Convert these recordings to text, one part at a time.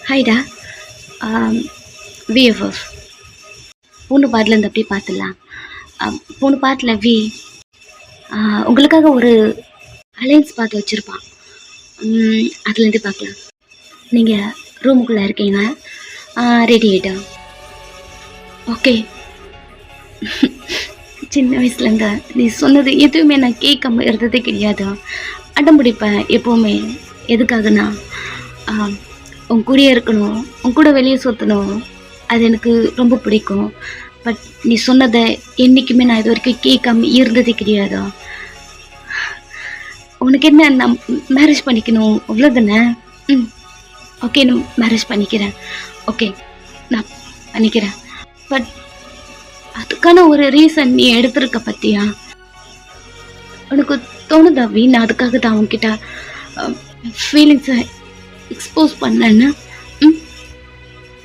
ஹாய்டா. VFF பூண்டு பாட்டிலேருந்து அப்படியே பார்த்துடலாம். பூண்டு பாட்டில் உங்களுக்காக ஒரு அலைன்ஸ் பார்த்து வச்சுருப்பான். அதுலேருந்து பார்க்கலாம். நீங்கள் ரூமுக்குள்ளே இருக்கீங்க. ரெடி ஆகிட்டா? ஓகே. சின்ன வயசுலேங்க நீ சொன்னது எதுவுமே நான் கேட்காம இருந்ததே கிடையாது. அடம் பிடிப்பேன் எப்போவுமே. எதுக்காகனா உன் கூடயே இருக்கணும், உன் கூட வெளியே சுற்றணும், அது எனக்கு ரொம்ப பிடிக்கும். பட் நீ சொன்னதை என்றைக்குமே நான் இது வரைக்கும் கேட்காம இருந்ததே கிடையாது. உனக்கு என்ன, நான் மேரேஜ் பண்ணிக்கணும் அவ்வளோதானே? ஓகே, நான் மேரேஜ் பண்ணிக்கிறேன். ஓகே, நான் பண்ணிக்கிறேன். பட் அதுக்கான ஒரு ரீசன் நீ எடுத்திருக்க பத்தியா? உனக்கு தோணுதா நான் அதுக்காக தான் அவன்கிட்ட ஃபீலிங்ஸை எக்ஸ்போஸ் பண்ணேன்னு?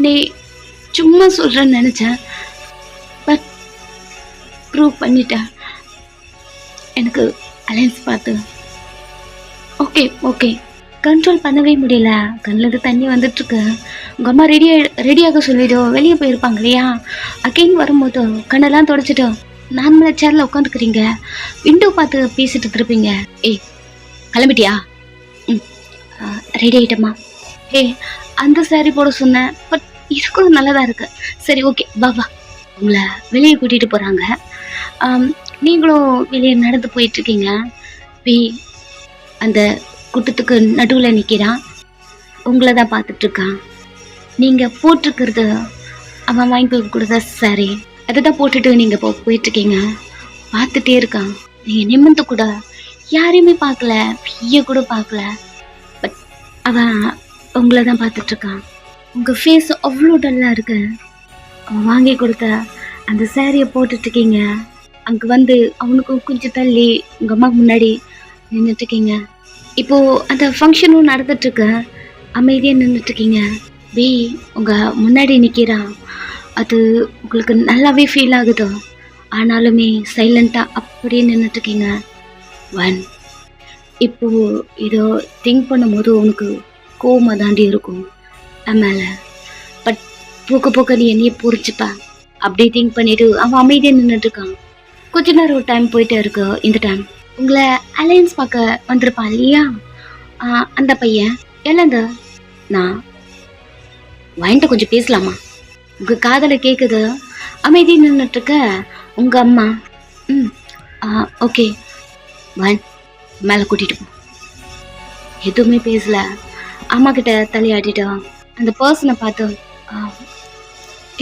நீ சும்மா சொல்கிறேன்னு நினச்சேன். பட் ப்ரூவ் பண்ணிட்டேன். எனக்கு அலைன்ஸ் பார்த்து ஓகே ஓகே கண்ட்ரோல் பண்ணவே முடியல. கண்ணில் தண்ணி வந்துட்டுருக்கு. உங்கள் அம்மா ரெடியாக சொல்லிவிட்டு வெளியே போயிருப்பாங்க இல்லையா? அகைன் வரும்போது கண்ணெல்லாம் தொடச்சிட்டு நார்மலாக சேரில் உட்காந்துக்கிறீங்க. விண்டோ பார்த்து பேசிட்டு இருப்பீங்க. ஏய், கிளம்பிட்டியா? ரெடி ஆகிட்டம்மா. அந்த சாரி போட சொன்னேன். பட் இது கூட நல்லதாக இருக்கு. சரி, ஓகே, வா வா. உங்களை வெளியே கூட்டிகிட்டு போகிறாங்க. நீங்களும் வெளியே நடந்து போயிட்டுருக்கீங்க. அந்த கூட்டத்துக்கு நடுவில் நிற்கிறான். உங்களை தான் பார்த்துட்ருக்கான். நீங்கள் போட்டிருக்கிறது அவன் வாங்கி போய் கொடுத்தா சாரி, அதை தான் போட்டுட்டு நீங்கள் போயிட்டுருக்கீங்க. பார்த்துட்டே இருக்கான். நீங்கள் நிமிர்ந்து கூட யாரையுமே பார்க்கல, கூட பார்க்கல. பட் அவன் உங்களை தான் பார்த்துட்ருக்கான். உங்கள் ஃபேஸ் அவ்வளோ டல்லாக இருக்கு. அவன் வாங்கி கொடுத்த அந்த சாரியை போட்டுட்ருக்கீங்க. அங்கே வந்து அவனுக்கும் கொஞ்சம் தள்ளி உங்கள் அம்மா முன்னாடி நின்றுட்டுருக்கீங்க. இப்போது அந்த ஃபங்க்ஷனும் நடந்துட்டுருக்கு. அமைதியாக நின்றுட்டுருக்கீங்க. உங்கள் முன்னாடி நிற்கிறான். அது உங்களுக்கு நல்லாவே ஃபீல் ஆகுது. ஆனாலுமே சைலண்ட்டாக அப்படியே நின்றுட்டுருக்கீங்க. இப்போது இதோ திங்க் பண்ணும்போது உனக்கு கோவமாக தாண்டி இருக்கும் மேலே. பட் போக்க போக்க நீ என்னையே புரிச்சுப்பா. அப்படியே திங்க் பண்ணிவிட்டு அவன் அமைதியாக நின்றுட்டுருக்கான். கொஞ்ச நேரம் டைம் போயிட்டே இருக்கு. இந்த டைம் உங்களை அலையன்ஸ் பார்க்க வந்திருப்பான் இல்லையா? அந்த பையன் எல்லந்த நான் வாங்கிட்ட கொஞ்சம் பேசலாமா? உங்கள் காதலை கேட்குது. அமைதி நின்றுட்டுருக்க உங்கள் அம்மா. ஓகே, மேலே கூட்டிகிட்டு போ. எதுவுமே பேசல. அம்மா கிட்ட தலையாட்டிட்டோம். அந்த பர்சனை பார்த்து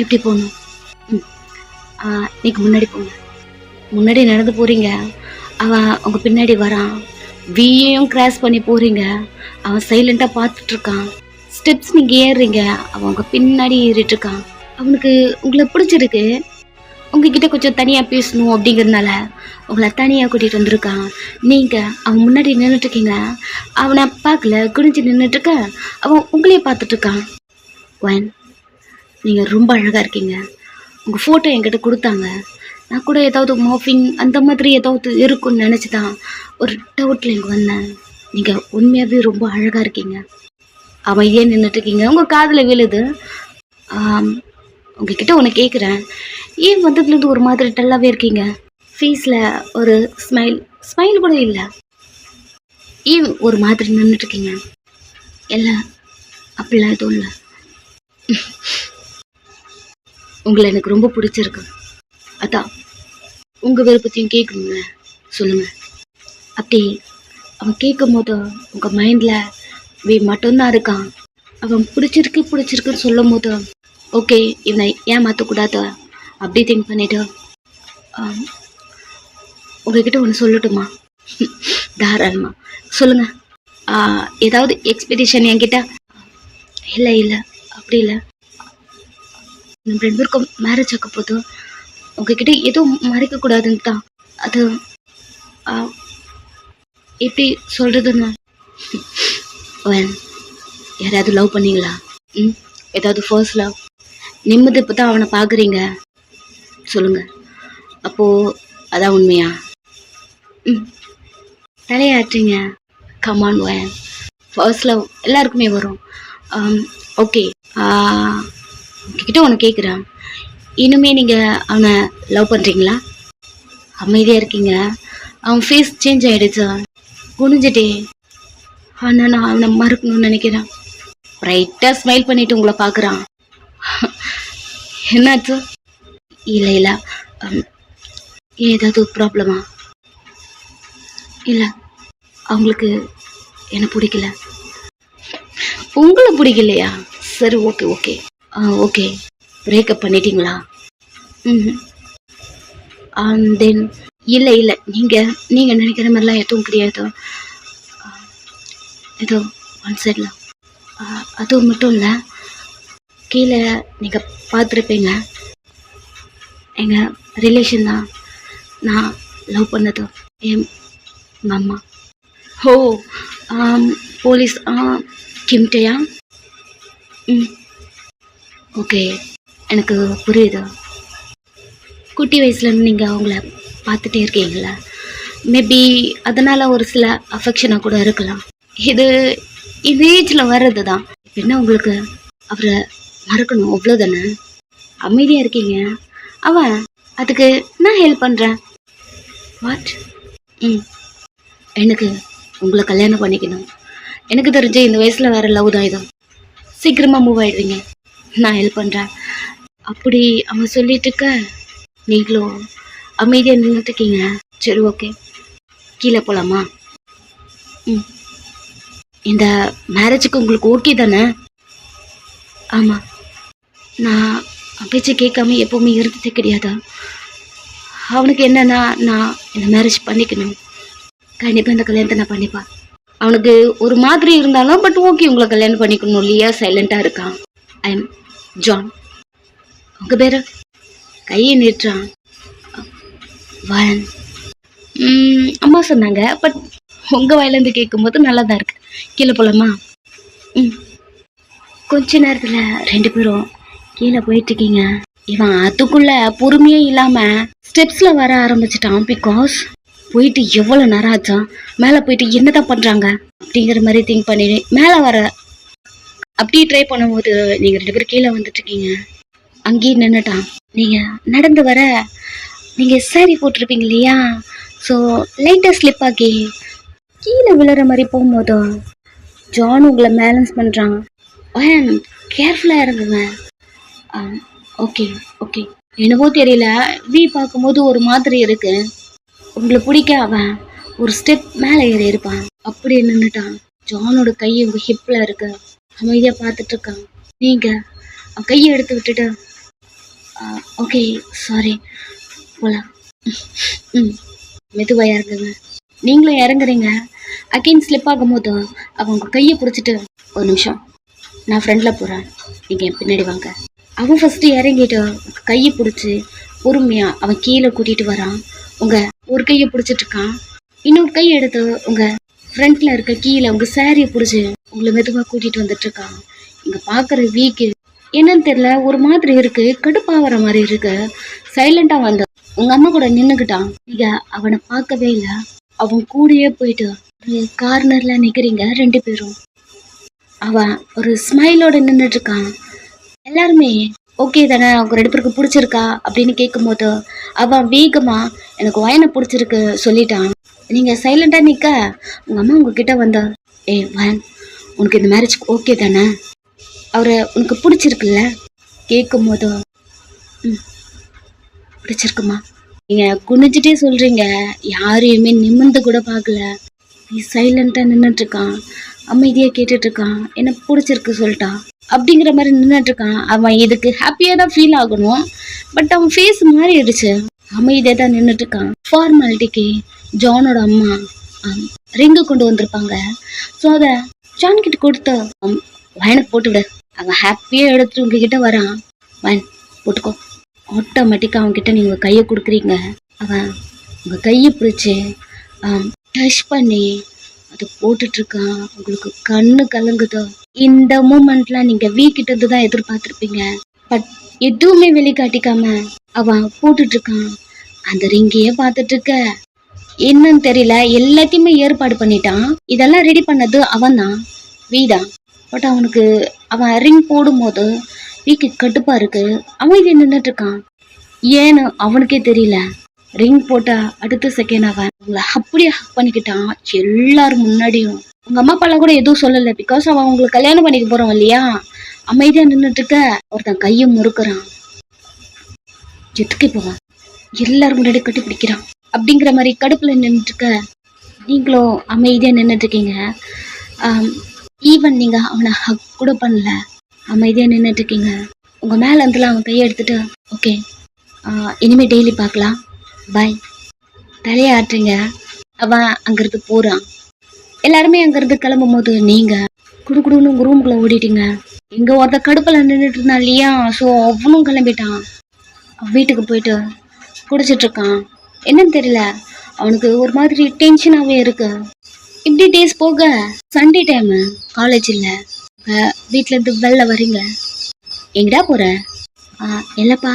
எப்படி போகணும்? நீங்கள் முன்னாடி போங்க. முன்னாடி நடந்து போகிறீங்க. அவன் உங்கள் பின்னாடி வரான். வீயையும் கிராஸ் பண்ணி போகிறீங்க. அவன் சைலண்ட்டாக பார்த்துட்ருக்கான். ஸ்டெப்ஸ் நீங்கள் ஏறுறீங்க. அவன் உங்கள் பின்னாடி ஏறிட்டுருக்கான். அவனுக்கு உங்களை பிடிச்சிருக்கு. உங்ககிட்ட கொஞ்சம் தனியாக பேசணும் அப்படிங்கிறதுனால உங்களை தனியாக கூட்டிகிட்டு வந்திருக்கான். நீங்கள் அவன் முன்னாடி நின்றுட்டுருக்கீங்க. அவனை பார்க்கல, குனிஞ்சு நின்றுட்டுருக்க. அவன் உங்களையே பார்த்துட்ருக்கான். நீங்கள் ரொம்ப அழகாக இருக்கீங்க. உங்கள் ஃபோட்டோ என்கிட்ட கொடுத்தாங்க. நான் கூட ஏதாவது மார்ஃபிங் அந்த மாதிரி ஏதாவது இருக்குன்னு நினச்சி தான் ஒரு டவுட்டில் இங்கே வந்தேன். நீங்கள் உண்மையாகவே ரொம்ப அழகாக இருக்கீங்க. அவன் ஏன் நின்றுட்டுருக்கீங்க? உங்கள் காதில் விழுது. உங்ககிட்ட ஒன்று கேட்குறேன். ஏன் வந்ததுலேருந்து ஒரு மாதிரி டல்லாகவே இருக்கீங்க? ஃபேஸில் ஒரு ஸ்மைல் கூட இல்லை. ஏன் ஒரு மாதிரி நின்றுட்டுருக்கீங்க? இல்லை, அப்படிலாம் எதுவும் இல்லை. உங்களை எனக்கு ரொம்ப பிடிச்சிருக்கு. அதான் உங்கள் விருப்பத்தையும் கேட்கணுங்க. சொல்லுங்கள். அப்படி அவன் கேட்கும் போது உங்கள் மைண்டில் மட்டும்தான் இருக்கான். அவன் பிடிச்சிருக்குன்னு சொல்லும் போது ஓகே, இவனை ஏன் மாற்றக்கூடாது அப்படி திங்க் பண்ணிவிட்டு உங்ககிட்ட ஒன்று சொல்லட்டுமா? தாராளமாக சொல்லுங்கள். ஏதாவது எக்ஸ்பெக்டேஷன் என்கிட்ட? இல்லை அப்படி இல்லை. நம்ம 2 பேருக்கும் மேரேஜ் ஆக்க போது உங்ககிட்ட எதுவும் மறைக்கக்கூடாதுன்னு தான். அது எப்படி சொல்கிறதுன்னு. யாராவது லவ் பண்ணீங்களா? ஏதாவது ஃபர்ஸ்ட் லவ்? நிம்மதி இப்போ தான் அவனை பார்க்குறீங்க. சொல்லுங்கள். அப்போது அதான் உண்மையா? தலையாட்டுறீங்க. கமான் ஃபர்ஸ்ட் லவ் எல்லாருக்குமே வரும். ஓகே. உங்ககிட்ட ஒன்று கேட்குறேன். இனிமே நீங்கள் அவனை லவ் பண்ணுறீங்களா? அமைதியாக இருக்கீங்க. அவன் ஃபேஸ் சேஞ்ச் ஆகிடுச்சு, குனிஞ்சிட்டே. ஆனால் நான் அவனை மறக்கணும்னு நினைக்கிறேன். ப்ரைட்டாக ஸ்மைல் பண்ணிட்டு உங்களை பார்க்குறான். என்னாச்சு? இல்லை இல்லை, ஏதாவது ப்ராப்ளமா? இல்லை, அவங்களுக்கு என்ன பிடிக்கல. உங்களை பிடிக்கலையா? சரி, ஓகே ஓகே. ஓகே, பிரேக்கப் பண்ணிட்டீங்களா? தென் இல்லை இல்லை, நீங்கள் நினைக்கிற மாதிரிலாம் எதுவும் கிடையாது. ஏதோ ஒன் சைடில். அதுவும் மட்டும் இல்லை, கீழே நீங்கள் பார்த்துருப்பீங்க, எங்கள் ரிலேஷன் தான் நான் லவ் பண்ணது, என் மாமா. ஓ, போலீஸ் கிம்ட்டையா? ஓகே, எனக்கு புரியுது. குட்டி வயசுலேருந்து நீங்கள் அவங்கள பார்த்துட்டே இருக்கீங்களா? மேபி அதனால் ஒரு சில அஃபெக்ஷனாக கூட இருக்கலாம். இது ஏஜில் வர்றது தான். என்ன உங்களுக்கு அவரை மறக்கணும் அவ்வளோதானே? அமைதியாக இருக்கீங்க. அவன் அதுக்கு நான் ஹெல்ப் பண்ணுறேன். வாட்? எனக்கு உங்களை கல்யாணம் பண்ணிக்கணும். எனக்கு தெரிஞ்ச இந்த வயசில் வேறு லவ் தான் இது. சீக்கிரமாக மூவ் ஆகிடுவீங்க, நான் ஹெல்ப் பண்ணுறேன். அப்படி அவன் சொல்லிட்டு இருக்க நீங்களும் அமைதியாக நின்றுட்டுருக்கீங்க. சரி, ஓகே, கீழே போகலாமா? இந்த மேரேஜுக்கு உங்களுக்கு ஓகே தானே? ஆமாம், நான் பேச்சு கேட்காம எப்போவுமே இருந்ததே கிடையாது. அவனுக்கு என்னன்னா, நான் இந்த மேரேஜ் பண்ணிக்கணும். கண்டிப்பாக இந்த கல்யாணத்தை நான் பண்ணிப்பேன். அவனுக்கு ஒரு மாதிரி இருந்தாலும் பட் ஓகே, உங்களை கல்யாணம் பண்ணிக்கணும் இல்லையா? சைலண்ட்டாக இருக்கான். I am John. உங்கள் பேர்? கையை நீட்டுறான். வன். அம்மா சொன்னாங்க, பட் உங்கள் வாயிலேருந்து கேட்கும்போது நல்லா தான் இருக்கு. கீழே போகலாமா? கொஞ்ச நேரத்தில் 2 பேரும் கீழே போயிட்டுருக்கீங்க. இவன் அதுக்குள்ளே பொறுமையே இல்லாமல் ஸ்டெப்ஸில் வர ஆரம்பிச்சிட்டான். பிகாஸ் போயிட்டு எவ்வளோ நேரம் ஆச்சான், மேலே போயிட்டு என்ன தான் பண்ணுறாங்க அப்படிங்கிற மாதிரி திங்க் பண்ணி மேலே வர அப்படியே ட்ரை பண்ணும்போது நீங்கள் 2 பேரும் கீழே வந்துட்டுருக்கீங்க. அங்கேயே நின்றுட்டான். நீங்கள் நடந்து வர நீங்கள் சாரி போட்டிருப்பீங்க இல்லையா? ஸோ லைட்டாக ஸ்லிப் ஆகி கீழே விழுற மாதிரி போகும்போது ஜான் உங்களை பேலன்ஸ் பண்ணுறான். கேர்ஃபுல்லாக இருங்குங்க. ஓகே ஓகே, என்னவோ தெரியல, பார்க்கும்போது ஒரு மாதிரி இருக்கு. உங்களை பிடிக்க அவன் ஒரு ஸ்டெப் மேலே ஏறி இருப்பான். அப்படி நின்றுட்டான். ஜானோட கை உங்கள் ஹிப்பில் இருக்கு. அமைதியாக பார்த்துட்டு இருக்கான். நீங்கள் அவன் கையை எடுத்து விட்டுட்டு ஓகே சாரி போகலாம். மெதுவாக இறங்குங்க. நீங்களும் இறங்குறீங்க. அகைன் ஸ்லிப் ஆகும்போது அவன் உங்கள் கையை பிடிச்சிட்டு, ஒரு நிமிஷம் நான் ஃப்ரெண்டில் போகிறேன், நீங்கள் என் பின்னாடி வாங்க. அவன் ஃபஸ்ட்டு இறங்கிட்டு கையை பிடிச்சி பொறுமையாக அவன் கீழே கூட்டிகிட்டு வரான். உங்கள் ஒரு கையை பிடிச்சிட்டு இருக்கான். இன்னொரு கையை எடுத்து உங்கள் ஃப்ரண்ட்டில் இருக்க கீழே உங்கள் சாரியை பிடிச்சி உங்களை மெதுவாக கூட்டிகிட்டு வந்துட்டுருக்கான். இங்கே பார்க்குற வீக்கு என்னன்னு தெரியல, ஒரு மாதிரி இருக்குது, கடுப்பாகிற மாதிரி இருக்கு. சைலண்ட்டாக வந்து உங்கள் அம்மா கூட நின்றுக்கிட்டான். நீங்கள் அவனை பார்க்கவே இல்லை. அவன் கூடயே போயிட்டு ஒரு கார்னரில் நிற்கிறீங்க 2 பேரும். அவன் ஒரு ஸ்மைலோட நின்றுட்டுருக்கான். எல்லாருமே ஓகே தானே, அவங்க 2 பேருக்கு பிடிச்சிருக்கா அப்படின்னு கேட்கும்போது அவன் வேகமாக எனக்கு வயனை பிடிச்சிருக்கு சொல்லிட்டான். நீங்கள் சைலண்டாக நிற்க உங்கள் அம்மா உங்ககிட்ட வந்தா, வயன் உனக்கு இந்த மேரேஜ் ஓகே தானே, அவரை உனக்கு பிடிச்சிருக்குல்ல கேட்கும் போது பிடிச்சிருக்குமா? நீங்கள் குனிஞ்சிட்டே சொல்கிறீங்க, யாரையுமே நிமிர்ந்து கூட பார்க்கல. நீ சைலண்ட்டாக நின்றுட்டுருக்கான், அமைதியாக கேட்டுட்ருக்கான். என்ன பிடிச்சிருக்கு சொல்லிட்டான் அப்படிங்கிற மாதிரி நின்றுட்டுருக்கான். அவன் இதுக்கு ஹாப்பியாக தான் ஃபீல் ஆகணும், பட் அவன் ஃபேஸ் மாறிடுச்சு. அமைதியாக தான் நின்றுட்டுருக்கான். ஃபார்மாலிட்டிக்கு ஜானோட அம்மா ரிங்கு கொண்டு வந்திருப்பாங்க. ஸோ அதை ஜான் கிட்ட கொடுத்து வயனுக்கு போட்டுவிடு. அவன் ஹாப்பியாக எடுத்துட்டு உங்ககிட்ட வரான். வயன் போட்டுக்கோ. ஆட்டோமேட்டிக்காக அவன்கிட்ட நீங்கள் கையை கொடுக்குறீங்க. அவன் உங்கள் கையை பிடிச்சி டச் பண்ணி அதை போட்டுட்ருக்கான். உங்களுக்கு கண்ணு கலங்குதோ. இந்த மூமெண்ட்லாம் நீங்கள் வீக்கிட்டது தான் எதிர்பார்த்துருப்பீங்க. பட் எதுவுமே வெளிக்காட்டிக்காம அவன் போட்டுட்ருக்கான். அந்த ரிங்கையே பார்த்துட்டு இருக்க, என்னன்னு தெரியல, எல்லாத்தையுமே ஏற்பாடு பண்ணிட்டான். இதெல்லாம் ரெடி பண்ணது அவன் தான், வீதான். பட் அவனுக்கு அவன் ரிங் போடும்போது வீக்கு கட்டுப்பா இருக்கு, அமைதியா நின்னுட்டு இருக்கான். ஏன்னு அவனுக்கே தெரியல. ரிங் போட்டா அடுத்த செகண்ட் அவன் உங்களை அப்படியே ஹக் பண்ணிக்கிட்டான் எல்லாரும் முன்னாடியும். உங்க அம்மா அப்பாலாம் கூட எதுவும் சொல்லல, பிகாஸ் அவன் உங்களுக்கு கல்யாணம் பண்ணிக்க போறான் இல்லையா. அமைதியா நின்னுட்டு இருக்க ஒருத்தன் கையை முறுக்குறான். எதுக்கு போவான், எல்லாரும் முன்னாடி கட்டி பிடிக்கிறான் அப்படிங்கிற மாதிரி கடுப்புல நின்றுட்டு இருக்க நீங்களும் அமைதியா நின்றுட்டு இருக்கீங்க. ஈவன் நீங்க அவனை ஹக் கூட பண்ணல, அமைதியா நின்றுட்டு இருக்கீங்க. உங்க மேல இருந்துலாம் அவன் கையை எடுத்துட்டு ஓகே இனிமே டெய்லி பார்க்கலாம் பாய் தலையை ஆட்டுறீங்க. அவன் அங்கிருந்து போறான். எல்லாருமே அங்கிருந்து கிளம்பும் போது நீங்க குடுக்குடுன்னு உங்க ரூமுக்குள்ள ஓடிட்டீங்க. இங்க ஒருத்த கடுப்புல நின்றுட்டு இருந்தான் இல்லையா, ஸோ அவனும் கிளம்பிட்டான். வீட்டுக்கு போயிட்டு குடிச்சிட்டு இருக்கான். என்னன்னு தெரியல, அவனுக்கு ஒரு மாதிரி டென்ஷனாவே இருக்கு. இப்படி டேஸ் போக சண்டே டைம், காலேஜ் இல்லை, வீட்டுல இருந்து வெளில வரீங்க. எங்கடா போற? இல்லப்பா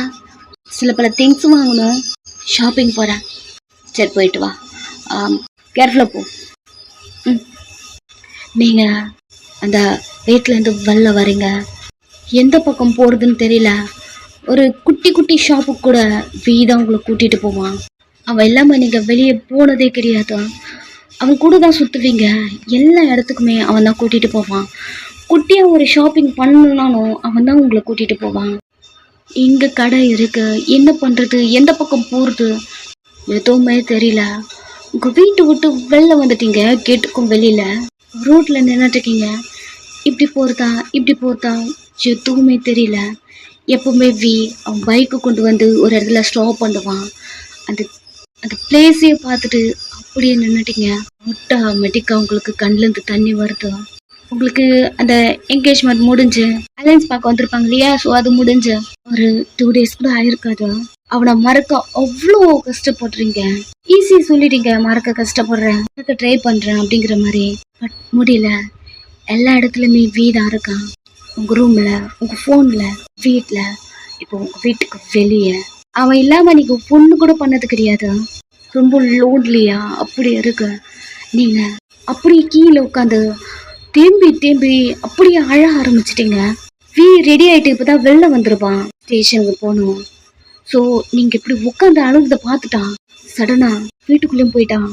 சில பல திங்ஸ் வாங்கணும், ஷாப்பிங் போறேன். சரி போயிட்டு வா, கேர்ஃபுல்லாக போ. நீங்க அந்த வீட்டிலேருந்து வெளில வரீங்க. எந்த பக்கம் போறதுன்னு தெரியல. ஒரு குட்டி குட்டி ஷாப்புக்கு கூட வீதான் உங்களை கூட்டிட்டு போவான். அவன் இல்லாம நீங்க வெளியே போனதே கிடையாது. அவன் கூட தான் சுத்துவீங்க. எல்லா இடத்துக்குமே அவன் தான் கூட்டிட்டு போவான். குட்டியா ஒரு ஷாப்பிங் பண்ணணும்னாலும் அவன் தான் உங்களை கூட்டிட்டு போவான். இங்க கடை இருக்கு, என்ன பண்றது, எந்த பக்கம் போறது எதுவுமே தெரியல. உங்க வீட்டை விட்டு வெளில வந்துட்டீங்க, கேட்டுக்கும் வெளியில ரோட்ல நின்றுட்டு இருக்கீங்க. இப்படி போறதா எதுவுமே தெரியல. எப்பவுமே அவன் பைக்கு கொண்டு வந்து ஒரு இடத்துல ஸ்டாப் பண்ணுவான். அந்த அந்த பிளேஸையே பார்த்துட்டு அப்படியே நின்றுட்டீங்க. ஆட்டோமேட்டிக்கா உங்களுக்கு கண்ணிலேருந்து தண்ணி வருது. உங்களுக்கு அந்த என்கேஜ்மெண்ட் முடிஞ்சு அலைன்ஸ் பார்க்க வந்திருப்பாங்க இல்லையா, ஸோ அது முடிஞ்சு ஒரு 2 days கூட ஆயிருக்காது. அவனை மறக்க அவ்வளோ கஷ்டப்படுறீங்க. ஈஸி சொல்லிட்டீங்க, மறக்க கஷ்டப்படுறேன், மறக்க ட்ரை பண்றேன் அப்படிங்கிற மாதிரி. பட் முடியல. எல்லா இடத்துலயுமே வீடாக இருக்கான். உங்க ரூம்ல, உங்க ஃபோன்ல, வீட்டுல, இப்போ உங்க வீட்டுக்கு வெளியே அவன் இல்லாம நீங்க பொண்ணு கூட பண்ணது கிடையாது. ரொம்ப லோன்லியா அப்படி இருக்கு. நீங்க அப்படியே கீழே உட்காந்து தேம்பி அப்படியே அழ ஆரம்பிச்சிட்டீங்க. ரெடி ஆயிட்டு இப்பதான் வெளில வந்துருப்பான், ஸ்டேஷனுக்கு போகணும். ஸோ நீங்க இப்படி உட்காந்து அழுகுறத பார்த்துட்டான். சடனா வீட்டுக்குள்ளேயும் போயிட்டான்.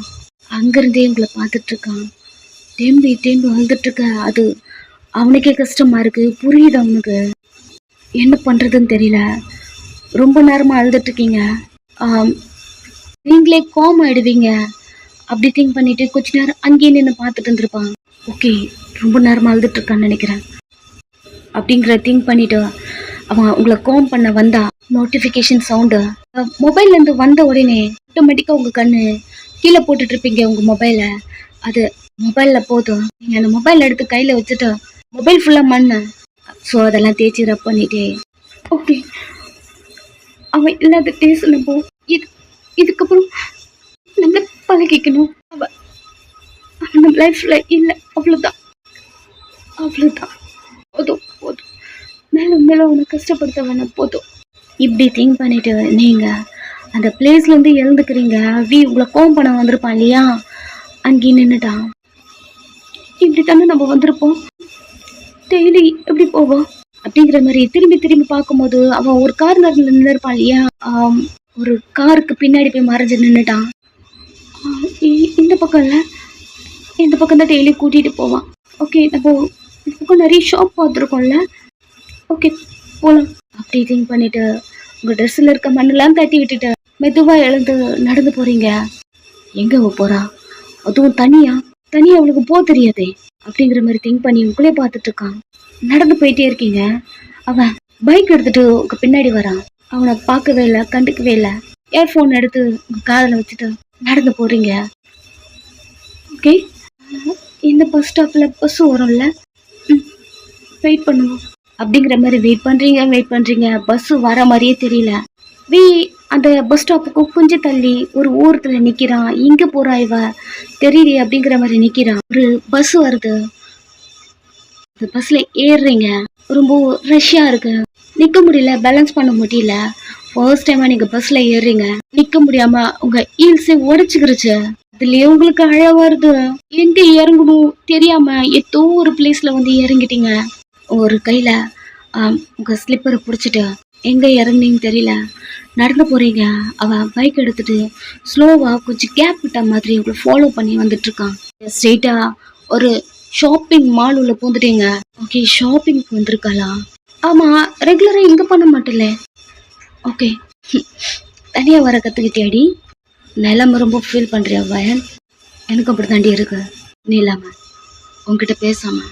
அங்கிருந்தே உங்களை பார்த்துட்டு இருக்கான். தேம்பி அழுதுட்டு இருக்க. அது அவனுக்கே கஷ்டமா இருக்கு. புரியுது அவனுக்கு. என்ன பண்றதுன்னு தெரியல. ரொம்ப நேரமா அழுதுட்டு இருக்கீங்க. நீங்களே காம் ஆயிடுவீங்க. அப்படி திங்க் பண்ணிட்டு கொஞ்ச நேரம் அங்கேயே நின்று பார்த்துட்டு இருந்திருப்பான். ஓகே ரொம்ப நேரமா அழுதுட்டு இருக்கான்னு நினைக்கிறேன் அப்படிங்கிற திங்க் பண்ணிட்டு அவன் உங்களை காம் பண்ண வந்தா நோட்டிஃபிகேஷன் சவுண்டு மொபைல்ல இருந்து வந்த உடனே ஆட்டோமேட்டிக்கா உங்க கண்ணு கீழே போட்டுட்டு இருப்பீங்க உங்க மொபைலை. அது மொபைல்ல போதும். நீங்க அந்த மொபைல் எடுத்து கையில வச்சுட்டு மொபைல் ஃபுல்லா மண்ணு. ஸோ அதெல்லாம் தேய்ச்சி ரப் பண்ணிட்டே ஓகே அவன் இல்லாத பேசணும்போ இதுக்கப்புறம் நம்ம பழகிக்கணும். அவன் நம்ம லைஃப்ல இல்லை. அவ்வளோதான் போதும். மேலும் அவனை கஷ்டப்படுத்த வேணாம், போதும். இப்படி திங்க் பண்ணிட்டு நீங்க அந்த பிளேஸ்ல இருந்து எழுந்துக்கிறீங்க. உங்களை கோம் பண்ண வந்திருப்பான் இல்லையா, அங்கேயே நின்றுட்டான். இப்படி தானே நம்ம வந்திருப்போம், டெய்லி எப்படி போவோம் அப்படிங்கிற மாதிரி திரும்பி பார்க்கும்போது அவன் ஒரு கார் நின்று இருப்பான் இல்லையா, ஒரு காருக்கு பின்னாடி போய் மறைஞ்சு நின்றுட்டான். இந்த பக்கம் இல்லை, இந்த பக்கம் தான் டெய்லி கூட்டிட்டு போவான். ஓகே நம்ம இந்த பக்கம் நிறைய ஷாப் பார்த்துருக்கோம்ல, ஓகே போகலாம். அப்படி திங்க் பண்ணிட்டு உங்க ட்ரெஸ்ஸில் இருக்க மண்ணெல்லாம் தட்டி விட்டுட்டு மெதுவா எழுந்து நடந்து போறீங்க. எங்க போறா, அதுவும் தனியா அவளுக்கு போக தெரியாதே அப்படிங்கிற மாதிரி திங்க் பண்ணி உங்களே பார்த்துட்டு இருக்கான். நடந்து போயிட்டே இருக்கீங்க. அவன் பைக் எடுத்துட்டு உங்க பின்னாடி வரான். அவனை பார்க்கவே இல்லை, கண்டுக்கவே இல்லை. இயர்ஃபோன் எடுத்து உங்க காதில் வச்சுட்டு நடந்து போறீங்க. ஓகே இந்த பஸ் ஸ்டாப்ல பஸ் வரும்ல, வெயிட் பண்ணுவோம் அப்படிங்கிற மாதிரி வெயிட் பண்றீங்க. பஸ் வர மாதிரியே தெரியல. அந்த பஸ் ஸ்டாப்புக்கு கொஞ்சம் தள்ளி ஒரு ஓரத்துல நிக்கிறான். இங்க போறா இவ தெரியல அப்படிங்கிற மாதிரி நிக்கிறான். ஒரு பஸ் வருது, அந்த பஸ்ல ஏறுறீங்க. ரொம்ப ரஷ்யா இருக்கு, நிக்க முடியல, பேலன்ஸ் பண்ண முடியல. ஃபர்ஸ்ட் டைமா நீங்க பஸ்ல ஏறுறீங்க. நிக்க முடியாம உங்க ஹீல்ஸே உடைச்சுக்கிருச்சு. அதுலயே உங்களுக்கு அழ வருது. எங்க இறங்கணும் தெரியாம ஏதோ ஒரு பிளேஸ்ல வந்து இறங்கிட்டீங்க. ஒரு கையில் உங்கள் ஸ்லிப்பரை பிடிச்சிட்டு எங்கே இறங்குனீங்கன்னு தெரியல நடந்து போகிறீங்க. அவன் பைக் எடுத்துகிட்டு ஸ்லோவாக கொஞ்சம் கேப் விட்ட மாதிரி உங்களை ஃபாலோ பண்ணி வந்துட்டுருக்கான். ஸ்ட்ரெயிட்டாக ஒரு ஷாப்பிங் மால் உள்ள பூந்துட்டீங்க. ஓகே, ஷாப்பிங்க்கு வந்திருக்காளா? ஆமாம், ரெகுலராக இங்கே பண்ண மாட்டேல. ஓகே, தனியாக வர கற்றுக்கிட்டியாடி? நிலம ரொம்ப ஃபீல் பண்ணுறியா வயன்? எனக்கு அப்படி தாண்டி இருக்கு. நீ இல்லாமல் உங்ககிட்ட பேசாமல்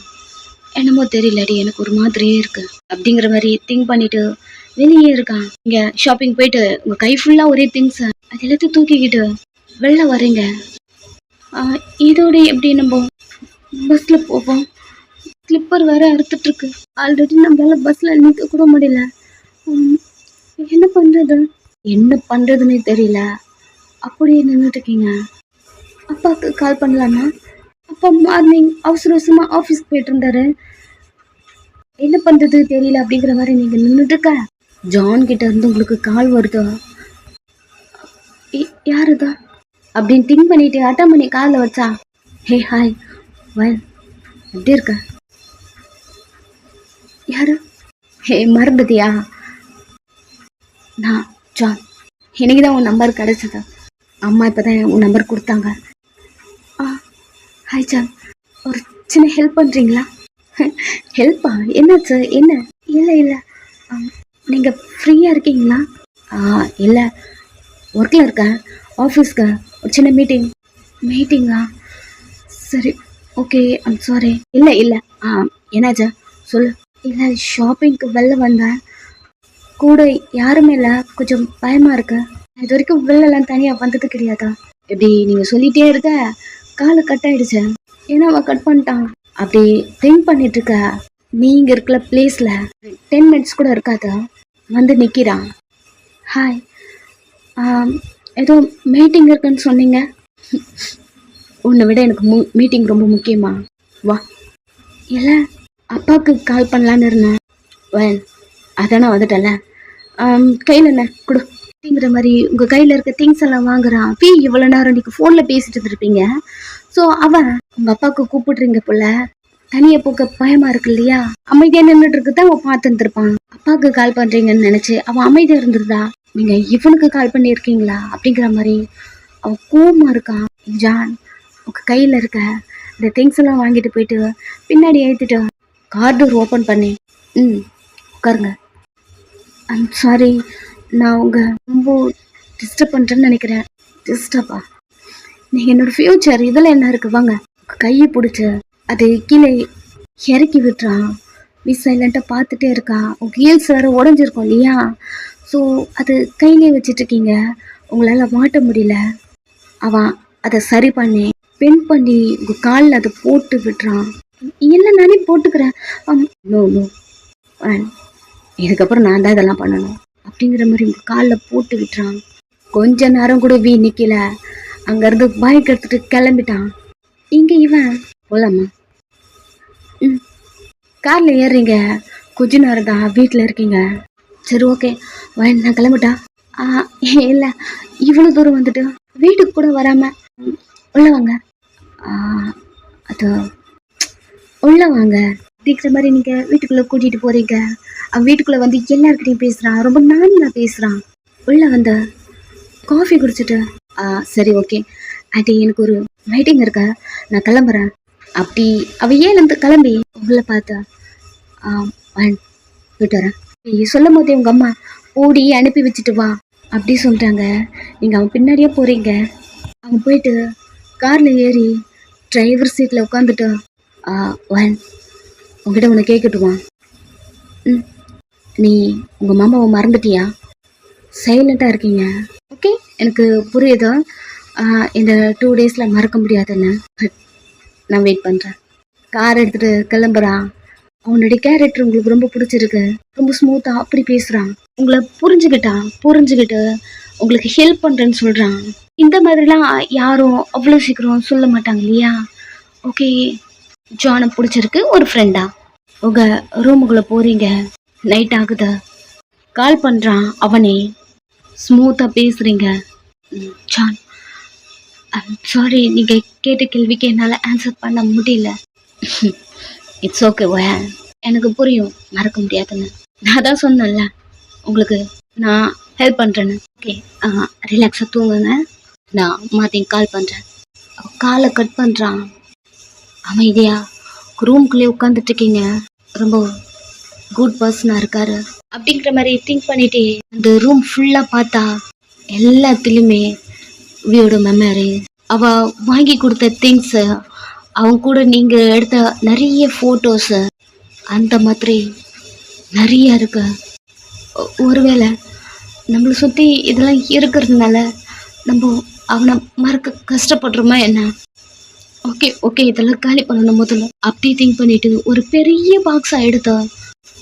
என்னமோ தெரியலடி, எனக்கு ஒரு மாதிரியே இருக்கு அப்படிங்கிற மாதிரி திங்க் பண்ணிட்டு வெளியே இருக்கான். இங்கே ஷாப்பிங் போயிட்டு உங்கள் கை ஃபுல்லாக ஒரே திங்ஸ் அது எல்லாத்தையும் தூக்கிக்கிட்டு வெளில வரீங்க. இதோட எப்படி நம்ம பஸ்ஸில் போவோம்? ஸ்லிப்பர் வேற அறுத்துட்ருக்கு. ஆல்ரெடி நம்மளால பஸ்ஸில் நிற்க கூட முடியல. என்ன பண்ணுறது என்ன பண்ணுறதுன்னே தெரியல. அப்படியே நின்றுட்டு இருக்கீங்க. அப்பாவுக்கு கால் பண்ணலான்னா அப்பா மார்னிங் அவசர அவசரமாக ஆஃபீஸ்க்கு போயிட்டு இருந்தாரு. என்ன பண்ணுறது தெரியல அப்படிங்கிற மாதிரி நீங்கள் நின்றுட்டு இருக்க. ஜான் கிட்ட இருந்து உங்களுக்கு கால் வருதா? யாருதா அப்படின்னு திங்க் பண்ணிட்டு அட்டன் பண்ணி காலில் வச்சா. ஹே ஹாய் வயல், எப்படி இருக்க? யாரு? ஹே மறந்துட்டியா? நான் ஜான். எனக்கு தான் உன் நம்பர் கிடச்சது. அம்மா இப்போ தான் உன் நம்பர் கொடுத்தாங்க. ஹாய் ஜான், ஒரு சின்ன ஹெல்ப் பண்ணுறீங்களா? ஹெல்ப்பா? என்னாச்சு? என்ன? இல்லை இல்லை, நீங்கள் ஃப்ரீயாக இருக்கீங்களா? இல்லை, ஒர்க்கில் இருக்கேன். ஆஃபீஸ்க்கு ஒரு சின்ன மீட்டிங்கா? சரி, ஓகே, ஐம் சாரி. இல்லை இல்லை, என்னாச்சா சொல்லு. இல்லை, ஷாப்பிங்க்கு வெளில வந்தேன். கூட யாருமே இல்லை, கொஞ்சம் பயமாக இருக்கு. இது வரைக்கும் வெளிலலாம் தனியாக வந்தது கிடையாதா? இப்படி நீங்கள் சொல்லிகிட்டே இருக்க காலை கட் ஆகிடுச்சு. ஏன்னா அவன் கட் பண்ணிட்டான். அப்படி திங்க் பண்ணிட்டு இருக்க நீங்கள் இருக்கிற பிளேஸில் 10 மினிட்ஸ் கூட இருக்காதா வந்து நிற்கிறான். ஹாய், ஏதோ மீட்டிங் இருக்குன்னு சொன்னீங்க. உன்னை விட எனக்கு மீட்டிங் ரொம்ப முக்கியமா? வா. இல்லை, அப்பாவுக்கு கால் பண்ணலான்னு இருந்தேன். வேன் அதானே வந்துட்டல. கையில் என்ன கொடு அப்படிங்கிற மாதிரி உங்கள் கையில் இருக்க திங்ஸ் எல்லாம் வாங்குறான். இவ்வளோ நேரம் நீங்கள் ஃபோனில் பேசிட்டு இருந்திருப்பீங்க. ஸோ அவன் உங்கள் அப்பாவுக்கு கூப்பிடுறீங்க போல. தனியாக போக்க பயமாக இருக்கு இல்லையா? அமைதியாக நின்றுட்டு இருக்குதான் அவன் பார்த்துருந்துருப்பான். அப்பாவுக்கு கால் பண்ணுறீங்கன்னு நினச்சி அவன் அமைதியாக இருந்திருந்தா நீங்கள் இவனுக்கு கால் பண்ணியிருக்கீங்களா அப்படிங்கிற மாதிரி அவன் கோவமாக இருக்கான். ஜான், உங்கள் கையில் இருக்க இந்த திங்ஸ் எல்லாம் வாங்கிட்டு போயிட்டு பின்னாடி ஏற்றிட்டு கார் டோர் ஓப்பன் பண்ணி உட்காருங்க. ஐம் சாரி, நான் உங்கள் ரொம்ப டிஸ்டர்ப் பண்ணுறேன்னு நினைக்கிறேன். டிஸ்டர்பா? நீங்கள் என்னோடய ஃப்யூச்சர், இதில் என்ன இருக்குது? வாங்க. கையை பிடிச்சி அது கீழே இறக்கி விட்டுறான். மிஸ் சைலண்ட்டாக பார்த்துட்டே இருக்கா. உங்கள் ஹீல்ஸ் வேறு உடஞ்சிருக்கும் இல்லையா? ஸோ அது கையிலே வச்சிட்ருக்கீங்க, உங்களால் மாட்ட முடியல. அவன் அதை சரி பண்ணி பென் பண்ணி உங்கள் காலில் அதை போட்டு விட்டுறான். இல்லை, நானே போட்டுக்கிறேன். நோ நோ, இதுக்கப்புறம் நான் தான் இதெல்லாம் பண்ணணும் அப்படிங்கிற மாதிரி உங்கள் காலில் போட்டு விட்டுறான். கொஞ்ச நேரம் கூட நிற்கல. அங்கேருந்து பைக் எடுத்துகிட்டு கிளம்பிட்டான். இங்கே இவன் போகலாமா? காரில் ஏறுறீங்க, கொஞ்ச நேரம் தான் வீட்டில் இருக்கீங்க. சரி, ஓகே, நான் கிளம்பிட்டா? இல்லை, இவ்வளோ தூரம் வந்துட்டு வீட்டுக்கு கூட வராமல் உள்ள வாங்க. அது உள்ள வாங்க அப்படிங்கிற மாதிரி நீங்கள் வீட்டுக்குள்ளே கூட்டிகிட்டு போகிறீங்க. அவன் வீட்டுக்குள்ளே வந்து எல்லாருக்கிட்டையும் பேசுகிறான். ரொம்ப நானியாக பேசுகிறான். உள்ளே வந்த காஃபி குடிச்சிட்டு சரி, ஓகே ஆண்டி, எனக்கு ஒரு மீட்டிங் இருக்கா, நான் கிளம்புறேன் அப்படி அவ ஏன் கிளம்பி உங்களை பார்த்தா போயிட்டு வரேன் சொல்லும் போதே உங்கள் அம்மா ஓடி அனுப்பி வச்சுட்டு வா அப்படி சொல்லிட்டாங்க. நீங்கள் அவன் பின்னாடியே போகிறீங்க. அவன் போயிட்டு காரில் ஏறி டிரைவர் சீட்டில் உட்காந்துட்டு உங்ககிட்ட உன்னை கேட்கட்டுமா? நீ உங்கள் மாமாவை மறந்துட்டியா? சைலண்ட்டாக இருக்கீங்க. ஓகே, எனக்கு புரியுது. இந்த 2 டேஸில் மறக்க முடியாதுன்னு. பட் நான் வெயிட் பண்ணுறேன். கார் எடுத்துகிட்டு கிளம்புறான். அவனுடைய கேரக்டர் உங்களுக்கு ரொம்ப பிடிச்சிருக்கு. ரொம்ப ஸ்மூத்தாக அப்படி பேசுகிறான். உங்களை புரிஞ்சுக்கிட்டு உங்களுக்கு ஹெல்ப் பண்ணுறேன்னு சொல்கிறான். இந்த மாதிரிலாம் யாரும் அவ்வளோ சீக்கிரம் சொல்ல மாட்டாங்க இல்லையா? ஓகே, ஜானை பிடிச்சிருக்கு. ஒரு ஃப்ரெண்டா உங்கள் ரூமுக்குள்ளே போகிறீங்க. நைட் ஆகுது. கால் பண்ணுறான். அவனே ஸ்மூத்தாக பேசுகிறீங்க. ஜான், சாரி, நீங்கள் கேட்ட கேள்விக்கு என்னால் ஆன்சர் பண்ண முடியல. It's okay. எனக்கு புரியும் மறக்க முடியாதுன்னு. நான் தான் சொன்னேன்ல உங்களுக்கு, நான் ஹெல்ப் பண்ணுறேன்னு. ஓகே, ரிலாக்ஸாக தூங்குங்க. நான் மார்னிங் கால் பண்ணுறேன். காலை கட் பண்ணுறான். அமைதியா ரூம்குள்ளேயே உட்காந்துட்டு இருக்கீங்க. ரொம்ப குட் பர்சனாக இருக்காரு அப்படிங்கிற மாதிரி திங்க் பண்ணிட்டு அந்த ரூம் ஃபுல்லாக பார்த்தா எல்லாத்துலேயுமே வியோட மெமரி, அவள் வாங்கி கொடுத்த திங்ஸு, அவங்க கூட நீங்கள் எடுத்த நிறைய ஃபோட்டோஸு, அந்த மாதிரி நிறைய இருக்கு. ஒருவேளை நம்மளை சுற்றி இதெல்லாம் இருக்கிறதுனால நம்ம அவனை மறக்க கஷ்டப்படுறோமா என்ன? ஓகே ஓகே, இதெல்லாம் காலி பண்ணணும் முதல்ல அப்படி திங்க் பண்ணிட்டு ஒரு பெரிய பாக்ஸாக எடுத்த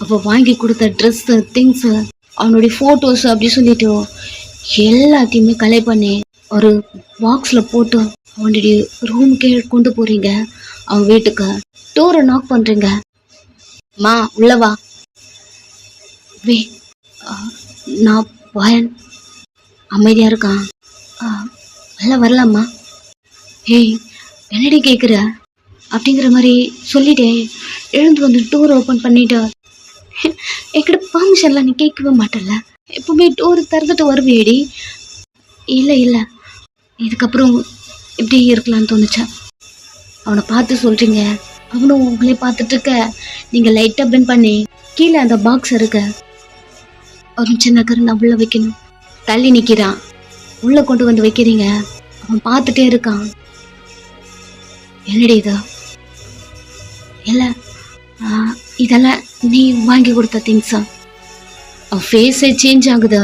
அவள் வாங்கி கொடுத்த ட்ரெஸ்ஸு, திங்ஸு, அவனுடைய ஃபோட்டோஸு அப்படி சொல்லிட்டு எல்லாத்தையுமே கலெக்ட் பண்ணி ஒரு பாக்ஸில் போட்டு அவனுடைய ரூமுக்கே கொண்டு போகிறீங்க. அவன் வீட்டுக்கு டோரை நாக் பண்ணுறீங்க. மா உள்ளவா. வே நான் பயன் அமைதியாக இருக்கான். வெளில வரலாமா? ஏய் என்னடி கேட்குற அப்படிங்கிற மாதிரி சொல்லிட்டே எழுந்து வந்து டோர் ஓப்பன் பண்ணிட்டு, என்கிட்ட பர்மிஷன்லாம் நீ கேட்கவே மாட்டல, எப்பவுமே டோர் திறந்துட்டு வருவேடி. இல்லை இல்லை, இதுக்கப்புறம் இப்படி இருக்கலான்னு தோணுச்சா? அவனை பார்த்து சொல்கிறீங்க, அவனும் உங்களே பார்த்துட்டு இருக்க. நீங்கள் லைட்டாக பெண்ட் பண்ணி கீழே அந்த பாக்ஸ் இருக்க ஒரு சின்ன கரு நான் உள்ள வைக்கணும். தள்ளி நிற்கிறான், உள்ளே கொண்டு வந்து வைக்கிறீங்க. அவன் பார்த்துட்டே இருக்கான். என்னடி இதா? இல்லை, இதெல்லாம் நீ வாங்கி கொடுத்த திங்ஸா? அவன் ஃபேஸே சேஞ்ச் ஆகுதா?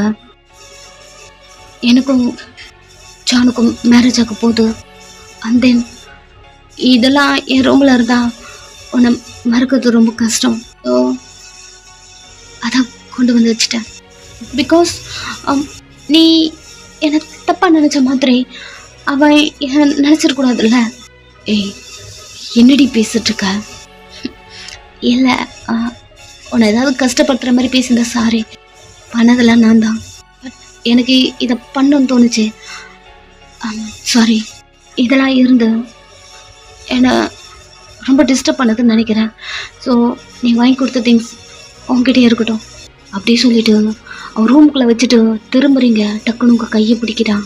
எனக்கும் ஜானுக்கும் மேரேஜ் ஆக போகுது. அண்ட் தென் இதெல்லாம் என் ரூமில் இருந்தா உன்னை மறக்கிறது ரொம்ப கஷ்டம். ஸோ அதான் கொண்டு வந்து வச்சுட்டேன். பிகாஸ் நீ என்னை தப்பாக நினச்ச மாதிரி அவன் என்ன நினச்சிடக்கூடாதுல்ல. ஏய் என்னடி பேசிட்டுருக்க? இல்லை, உன்னை ஏதாவது கஷ்டப்படுத்துகிற மாதிரி பேசியிருந்தா சாரி. பண்ணதெல்லாம் நான் தான். பட் எனக்கு இதை பண்ணணும்னு தோணுச்சு. சாரி. இதெல்லாம் இருந்து என்னை ரொம்ப டிஸ்டர்ப் பண்ணதுன்னு நினைக்கிறேன். ஸோ நீ வாங்கி கொடுத்த திங்ஸ் உங்ககிட்டே இருக்கட்டும் அப்படி சொல்லிவிட்டு அவன் ரூமுக்குள்ளே வச்சுட்டு திரும்புறீங்க. டக்குன்னு உங்கள் கையை பிடிக்கிறான்.